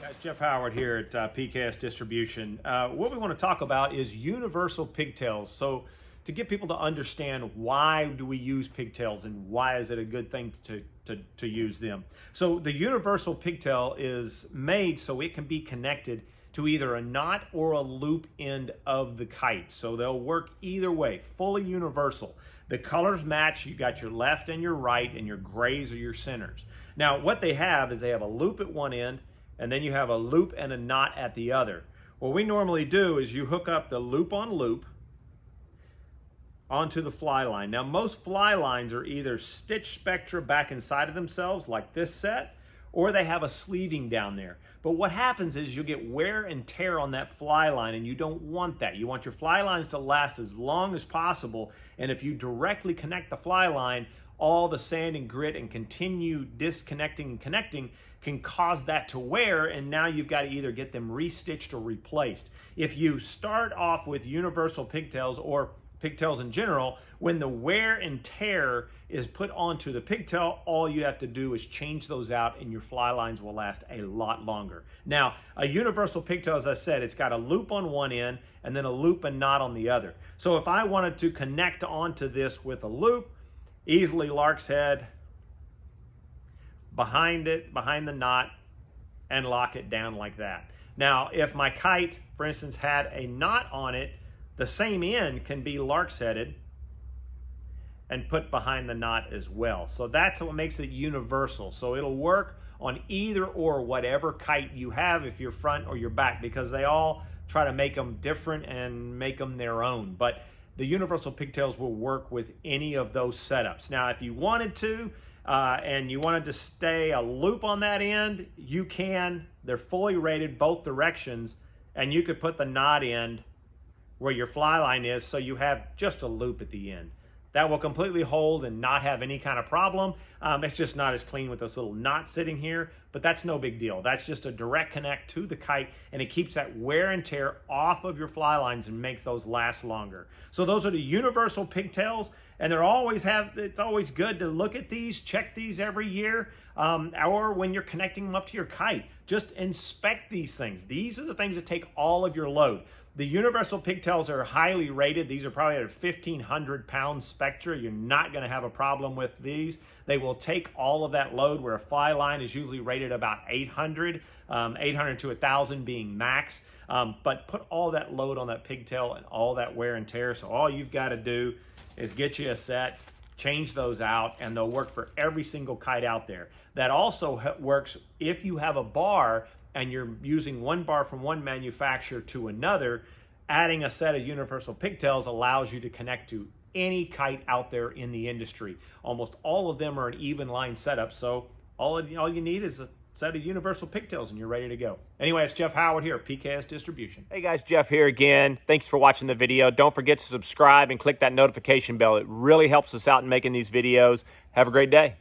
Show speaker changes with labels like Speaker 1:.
Speaker 1: Guys, Jeff Howard here at PKS Distribution. What we want to talk about is universal pigtails. So to get people to understand why do we use pigtails and why is it a good thing to use them. So the universal pigtail is made so it can be connected to either a knot or a loop end of the kite. So they'll work either way, fully universal. The colors match. You got your left and your right, and your grays are your centers. Now what they have is they have a loop at one end, and then you have a loop and a knot at the other. What we normally do is you hook up the loop on loop onto the fly line. Now most fly lines are either stitch spectra back inside of themselves like this set, or they have a sleeving down there. But what happens is you'll get wear and tear on that fly line, and you don't want that. You want your fly lines to last as long as possible, and if you directly connect the fly line, all the sand and grit and continue disconnecting and connecting can cause that to wear, and now you've got to either get them restitched or replaced. If you start off with universal pigtails or pigtails in general, when the wear and tear is put onto the pigtail, all you have to do is change those out and your fly lines will last a lot longer. Now, a universal pigtail, as I said, it's got a loop on one end and then a loop and knot on the other. So if I wanted to connect onto this with a loop, easily lark's head, behind it, behind the knot, and lock it down like that. Now, if my kite, for instance, had a knot on it, the same end can be lark's headed and put behind the knot as well. So that's what makes it universal. So it'll work on either or whatever kite you have, if you're front or your back, because they all try to make them different and make them their own. But the universal pigtails will work with any of those setups. Now, if you wanted to, and you wanted to stay a loop on that end, you can. They're fully rated both directions, and you could put the knot end where your fly line is, so you have just a loop at the end. That will completely hold and not have any kind of problem. It's just not as clean with this little knot sitting here, but that's no big deal. That's just a direct connect to the kite, and it keeps that wear and tear off of your fly lines and makes those last longer. So those are the universal pigtails, and it's always good to look at these, check these every year, or when you're connecting them up to your kite. Just inspect these things. These are the things that take all of your load. The universal pigtails are highly rated. These are probably at a 1,500 pound spectra. You're not going to have a problem with these. They will take all of that load, where a fly line is usually rated about 800, 800 to 1,000 being max. But put all that load on that pigtail and all that wear and tear. So all you've got to do is get you a set, change those out, and they'll work for every single kite out there. That also works if you have a bar and you're using one bar from one manufacturer to another. Adding a set of universal pigtails allows you to connect to any kite out there in the industry. Almost all of them are an even line setup, so all you need is a set of universal pigtails and you're ready to go. Anyway, it's Jeff Howard here at PKS Distribution. Hey guys, Jeff here again. Thanks for watching the video. Don't forget to subscribe and click that notification bell. It really helps us out in making these videos. Have a great day.